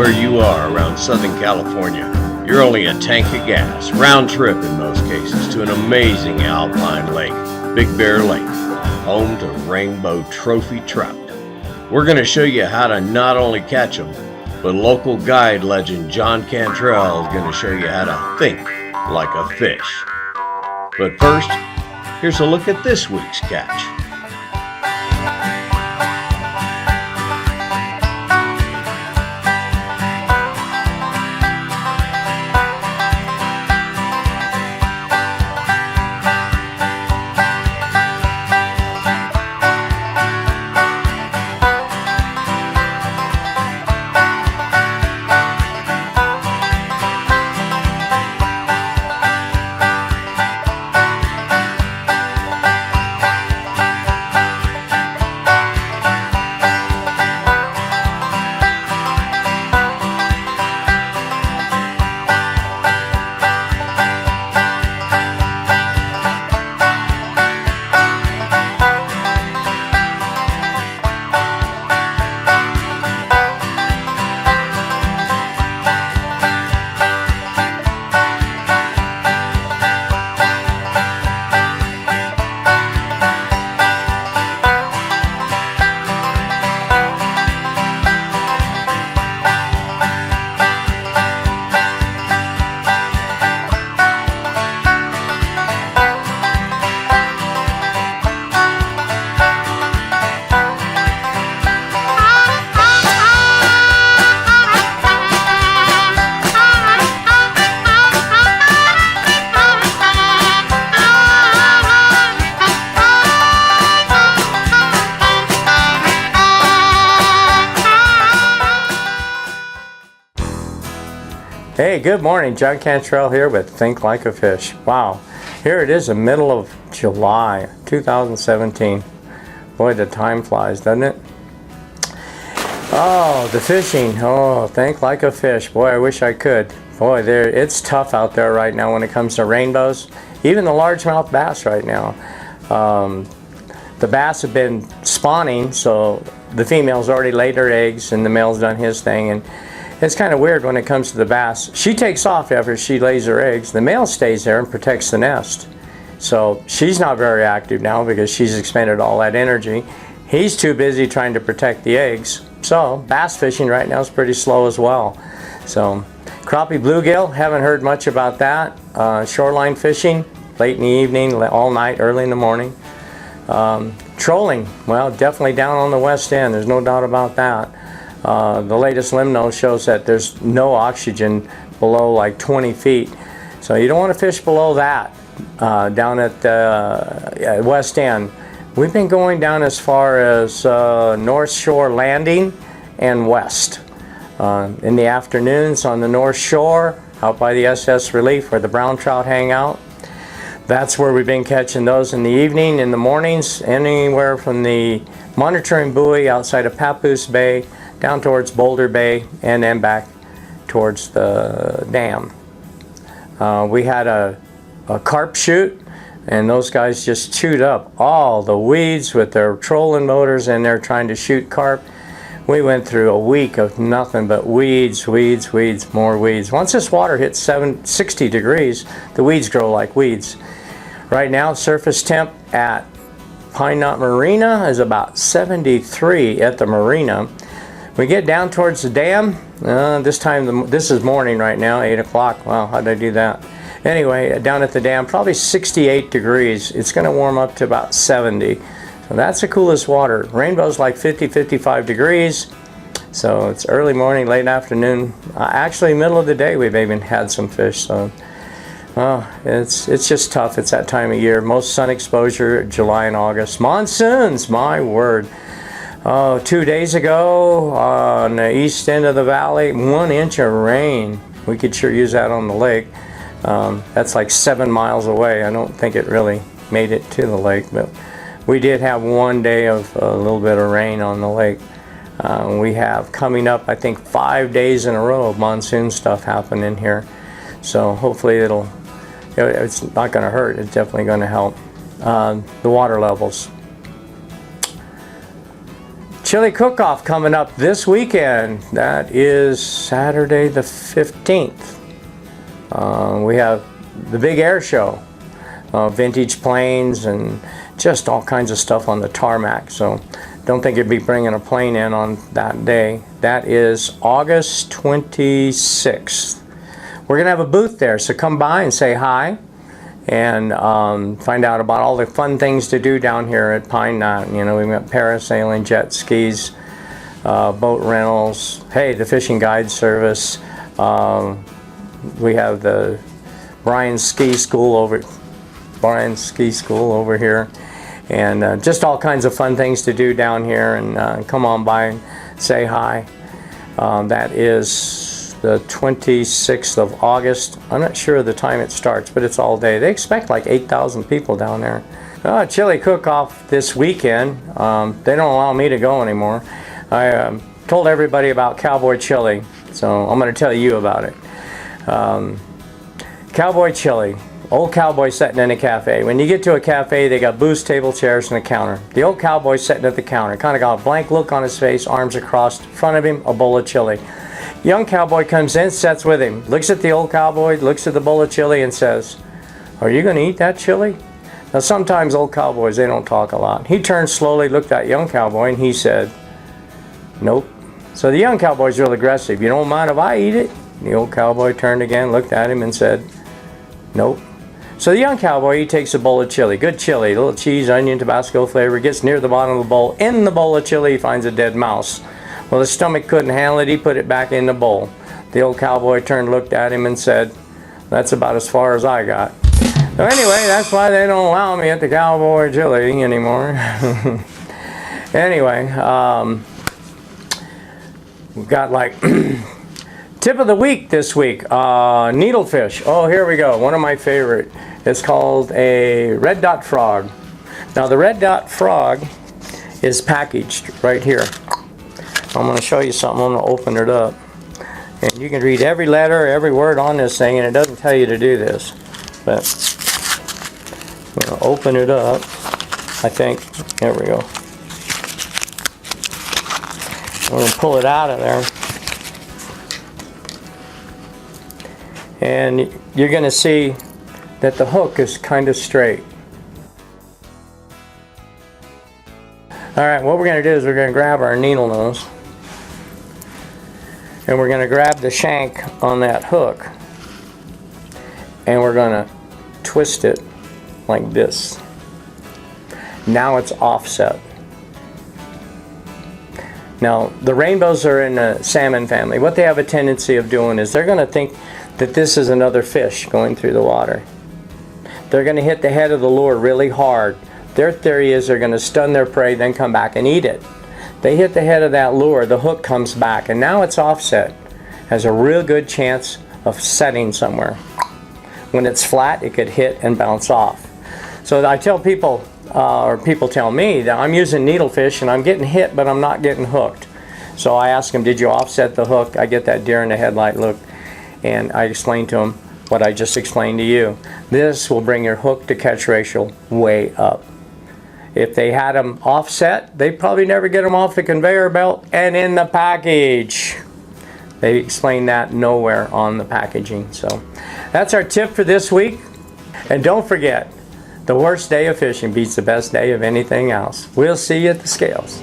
where you are around Southern California, you're only a tank of gas, round trip in most cases, to an amazing alpine lake, Big Bear Lake, home to rainbow trophy trout. We're going to show you how to not only catch them, but local guide legend John Cantrell is going to show you how to think like a fish. But first, here's a look at this week's catch. Hey, good morning. John Cantrell here with Think Like a Fish. Wow, here it is, the middle of July 2017. Boy, the time flies, doesn't it? Oh, the fishing. Oh, think like a fish. Boy, I wish I could. Boy, it's tough out there right now when it comes to rainbows. Even the largemouth bass right now. The bass have been spawning, so the female's already laid her eggs and the male's done his thing. And it's kind of weird when it comes to the bass. She takes off after she lays her eggs. The male stays there and protects the nest. So she's not very active now because she's expended all that energy. He's too busy trying to protect the eggs. So bass fishing right now is pretty slow as well. So crappie bluegill, haven't heard much about that. Shoreline fishing, late in the evening, all night, early in the morning. Trolling, well, definitely down on the west end. There's no doubt about that. The latest limno shows that there's no oxygen below like 20 feet. So you don't want to fish below that down at the west end. We've been going down as far as North Shore Landing and west. In the afternoons on the North Shore, out by the SS Relief where the brown trout hang out. That's where we've been catching those in the evening, in the mornings, anywhere from the monitoring buoy outside of Papoose Bay down towards Boulder Bay and then back towards the dam. We had a carp shoot, and those guys just chewed up all the weeds with their trolling motors, and they're trying to shoot carp. We went through a week of nothing but weeds, weeds, weeds, more weeds. Once this water hits 60 degrees, the weeds grow like weeds. Right now, surface temp at Pine Knot Marina is about 73 at the marina. We get down towards the dam. This is morning right now, 8 o'clock. Wow, how did I do that? Anyway, down at the dam, probably 68 degrees. It's going to warm up to about 70. So that's the coolest water. Rainbow's like 50, 55 degrees. So it's early morning, late afternoon. Actually, middle of the day, we've even had some fish. So it's just tough. It's that time of year. Most sun exposure, July and August. Monsoons, my word. 2 days ago on the east end of the valley, 1 inch of rain. We could sure use that on the lake. That's like 7 miles away. I don't think it really made it to the lake, but we did have 1 day of a little bit of rain on the lake. We have coming up, I think, 5 days in a row of monsoon stuff happening here. So hopefully it's not going to hurt. It's definitely going to help. The water levels. chili cook-off coming up this weekend. That is Saturday the 15th. We have the big air show, vintage planes and just all kinds of stuff on the tarmac. So don't think you'd be bringing a plane in on that day. That is August 26th. We're gonna have a booth there, so come by and say hi and find out about all the fun things to do down here at Pine Knot. You know, we've got parasailing, jet skis, boat rentals, hey, the fishing guide service. We have the Brian's Ski School over here, and just all kinds of fun things to do down here. And come on by and say hi. That is the 26th of August. I'm not sure of the time it starts, but it's all day. They expect like 8,000 people down there. Chili cook-off this weekend. They don't allow me to go anymore. I told everybody about Cowboy Chili, so I'm going to tell you about it. Cowboy Chili. Old cowboy sitting in a cafe. When you get to a cafe, they got booths, table, chairs, and a counter. The old cowboy sitting at the counter, kind of got a blank look on his face, arms across, in front of him, a bowl of chili. Young cowboy comes in, sits with him, looks at the old cowboy, looks at the bowl of chili and says, "Are you going to eat that chili?" Now sometimes old cowboys, they don't talk a lot. He turned slowly, looked at young cowboy, and he said, "Nope." So the young cowboy's real aggressive. "You don't mind if I eat it?" The old cowboy turned again, looked at him and said, "Nope." So the young cowboy, he takes a bowl of chili, good chili, a little cheese, onion, Tabasco flavor, gets near the bottom of the bowl. In the bowl of chili, he finds a dead mouse. Well, his stomach couldn't handle it, he put it back in the bowl. The old cowboy turned, looked at him and said, "That's about as far as I got." So anyway, that's why they don't allow me at the Cowboy Chili anymore. Anyway, we've got like tip of the week this week, needlefish. Oh, here we go, one of my favorite. It's called a red dot frog. Now the red dot frog is packaged right here. I'm going to show you something. I'm going to open it up. And you can read every letter, every word on this thing, and it doesn't tell you to do this. But I'm going to open it up. I think. There we go. I'm going to pull it out of there. And you're going to see that the hook is kind of straight. Alright, what we're going to do is we're going to grab our needle nose. And we're going to grab the shank on that hook. And we're going to twist it like this. Now it's offset. Now, the rainbows are in the salmon family. What they have a tendency of doing is they're going to think that this is another fish going through the water. They're going to hit the head of the lure really hard. Their theory is they're going to stun their prey, then come back and eat it. They hit the head of that lure, the hook comes back, and now it's offset. Has a real good chance of setting somewhere. When it's flat, it could hit and bounce off. So I tell people, or people tell me, that I'm using needlefish and I'm getting hit, but I'm not getting hooked. So I ask them, did you offset the hook? I get that deer in the headlight look, and I explain to them what I just explained to you. This will bring your hook to catch ratio way up. If they had them offset, they'd probably never get them off the conveyor belt and in the package. They explain that nowhere on the packaging. So that's our tip for this week. And don't forget, the worst day of fishing beats the best day of anything else. We'll see you at the scales.